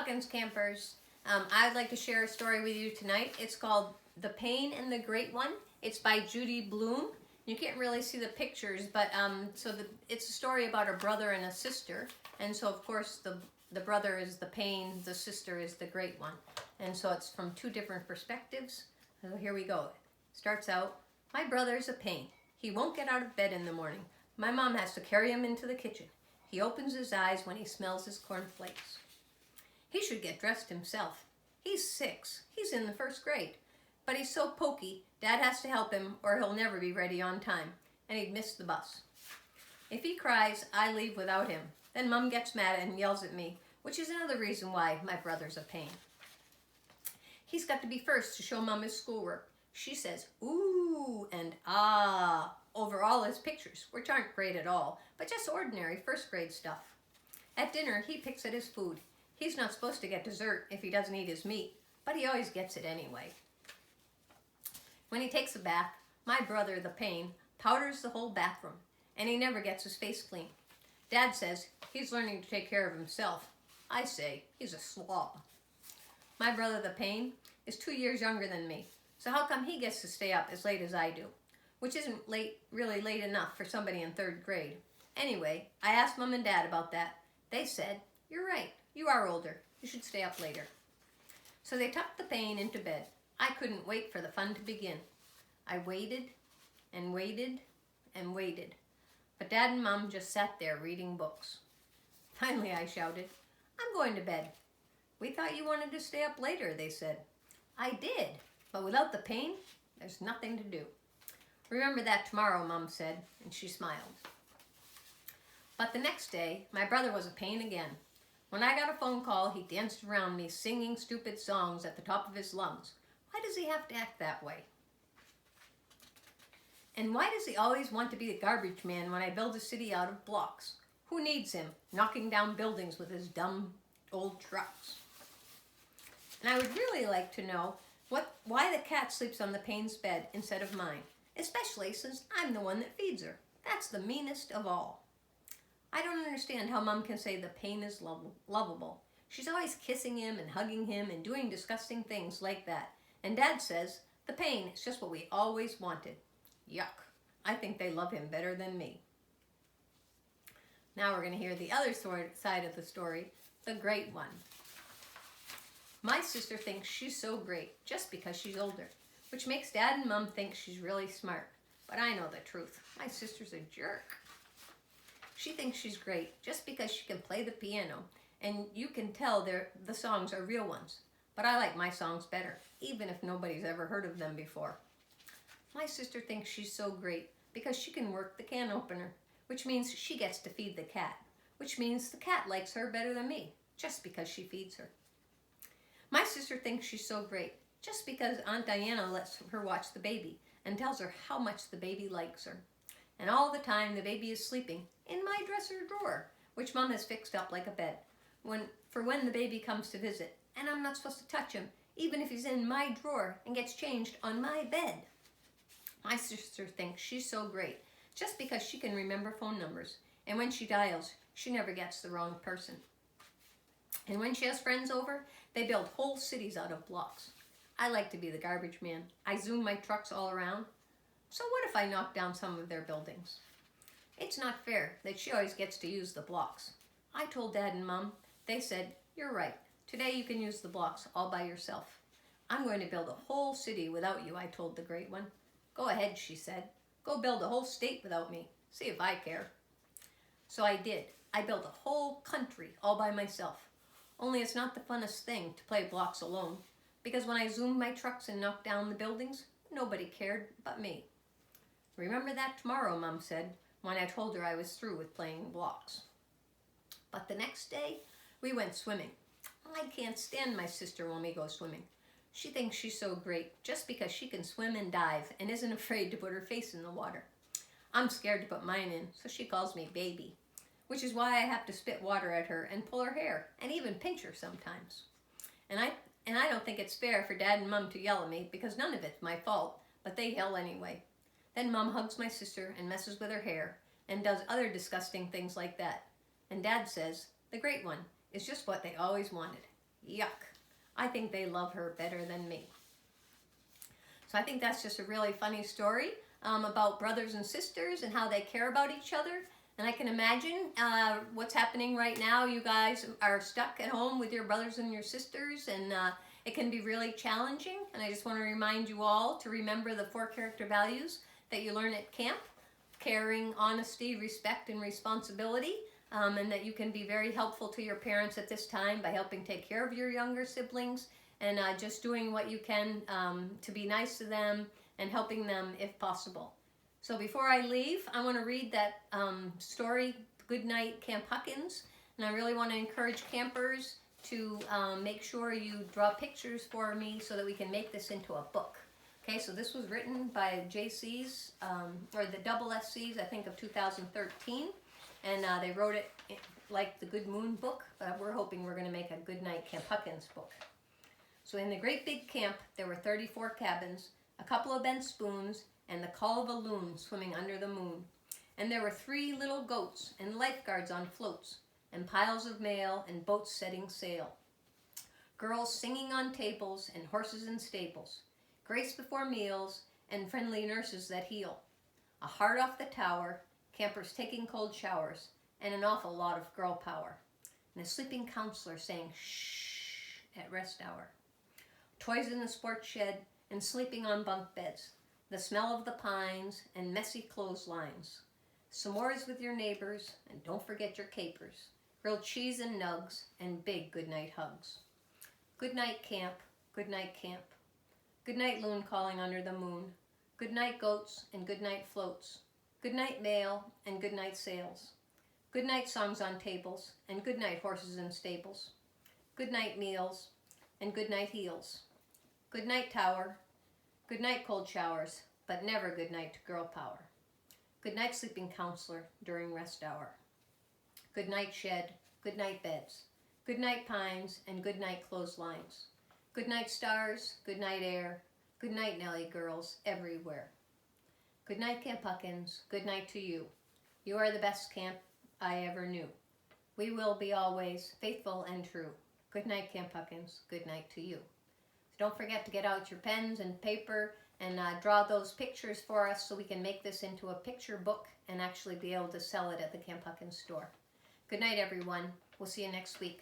Hawkins campers. I'd like to share a story with you tonight. It's called The Pain and the Great One. It's by Judy, Blume. You can't really see the pictures, but it's a story about a brother and a sister. And so, of course, the brother is the pain, the sister is the great one. And so it's from two different perspectives. So here we go. Starts out, my brother's a pain. He won't get out of bed in the morning. My mom has to carry him into the kitchen. He opens his eyes when he smells his cornflakes. He should get dressed himself. He's 6. He's in the 1st grade. But he's so pokey, Dad has to help him or he'll never be ready on time, and he'd miss the bus. If he cries, I leave without him. Then Mom gets mad and yells at me, which is another reason why my brother's a pain. He's got to be first to show Mom his schoolwork. She says, ooh, and ah, over all his pictures, which aren't great at all, but just ordinary 1st grade stuff. At dinner, he picks at his food. He's not supposed to get dessert if he doesn't eat his meat, but he always gets it anyway. When he takes a bath, my brother, the pain, powders the whole bathroom, and he never gets his face clean. Dad says he's learning to take care of himself. I say he's a slob. My brother, the pain, is 2 years younger than me, so how come he gets to stay up as late as I do? Which isn't really late enough for somebody in 3rd grade. Anyway, I asked Mom and Dad about that. They said, you're right, you are older. You should stay up later. So they tucked the pain into bed. I couldn't wait for the fun to begin. I waited and waited and waited. But Dad and Mom just sat there reading books. Finally, I shouted, I'm going to bed. We thought you wanted to stay up later, they said. I did, but without the pain, there's nothing to do. Remember that tomorrow, Mom said, and she smiled. But the next day, my brother was a pain again. When I got a phone call, he danced around me singing stupid songs at the top of his lungs. Why does he have to act that way? And why does he always want to be the garbage man when I build a city out of blocks? Who needs him knocking down buildings with his dumb old trucks? And I would really like to know why the cat sleeps on the pain's bed instead of mine, especially since I'm the one that feeds her. That's the meanest of all. I don't understand how Mom can say the pain is lovable. She's always kissing him and hugging him and doing disgusting things like that. And Dad says the pain is just what we always wanted. Yuck. I think they love him better than me. Now we're going to hear the other side of the story, the great one. My sister thinks she's so great just because she's older, which makes Dad and Mom think she's really smart. But I know the truth. My sister's a jerk. She thinks she's great just because she can play the piano, and you can tell the songs are real ones. But I like my songs better, even if nobody's ever heard of them before. My sister thinks she's so great because she can work the can opener, which means she gets to feed the cat, which means the cat likes her better than me, just because she feeds her. My sister thinks she's so great just because Aunt Diana lets her watch the baby and tells her how much the baby likes her. And all the time the baby is sleeping in my dresser drawer, which Mom has fixed up like a bed, for when the baby comes to visit, and I'm not supposed to touch him, even if he's in my drawer and gets changed on my bed. My sister thinks she's so great just because she can remember phone numbers, and when she dials, she never gets the wrong person. And when she has friends over, they build whole cities out of blocks. I like to be the garbage man. I zoom my trucks all around. So what if I knock down some of their buildings? It's not fair that she always gets to use the blocks. I told Dad and Mom. They said, you're right. Today you can use the blocks all by yourself. I'm going to build a whole city without you, I told the great one. Go ahead, she said. Go build a whole state without me. See if I care. So I did. I built a whole country all by myself. Only it's not the funnest thing to play blocks alone, because when I zoomed my trucks and knocked down the buildings, nobody cared but me. Remember that tomorrow, Mom said, when I told her I was through with playing blocks. But the next day, we went swimming. I can't stand my sister when we go swimming. She thinks she's so great just because she can swim and dive and isn't afraid to put her face in the water. I'm scared to put mine in, so she calls me baby, which is why I have to spit water at her and pull her hair and even pinch her sometimes. And I don't think it's fair for Dad and Mom to yell at me because none of it's my fault, but they yell anyway. Then Mom hugs my sister and messes with her hair and does other disgusting things like that. And Dad says, the great one is just what they always wanted. Yuck. I think they love her better than me. So I think that's just a really funny story about brothers and sisters and how they care about each other. And I can imagine what's happening right now. You guys are stuck at home with your brothers and your sisters, and it can be really challenging. And I just want to remind you all to remember the 4 character values that you learn at camp: caring, honesty, respect, and responsibility. And that you can be very helpful to your parents at this time by helping take care of your younger siblings and just doing what you can to be nice to them and helping them if possible. So before I leave, I want to read that story, Good Night, Camp Huckins. And I really want to encourage campers to make sure you draw pictures for me so that we can make this into a book. Okay, so this was written by JC's, or the double SC's, I think, of 2013. And they wrote it like the Good Moon book, but we're hoping we're going to make a Good Night Camp Huckins book. So in the great big camp, there were 34 cabins, a couple of bent spoons, and the call of a loon swimming under the moon. And there were 3 little goats, and lifeguards on floats, and piles of mail, and boats setting sail. Girls singing on tables, and horses in stables, grace before meals, and friendly nurses that heal. A heart off the tower, campers taking cold showers, and an awful lot of girl power. And a sleeping counselor saying shh at rest hour. Toys in the sports shed, and sleeping on bunk beds. The smell of the pines, and messy clotheslines. S'mores with your neighbors, and don't forget your capers. Grilled cheese and nugs, and big goodnight hugs. Good night, camp. Good night, camp. Good night, loon calling under the moon. Good night, goats, and good night, floats. Good night, mail, and good night, sails. Good night, songs on tables, and good night, horses in stables. Good night, meals, and good night, heels. Good night, tower. Good night, cold showers, but never good night to girl power. Good night, sleeping counselor during rest hour. Good night, shed. Good night, beds. Good night, pines, and good night, clotheslines. Good night, stars. Good night, air. Good night, Nellie girls everywhere. Good night, Camp Huckins. Good night to you. You are the best camp I ever knew. We will be always faithful and true. Good night, Camp Huckins. Good night to you. So don't forget to get out your pens and paper and draw those pictures for us so we can make this into a picture book and actually be able to sell it at the Camp Huckins store. Good night, everyone. We'll see you next week.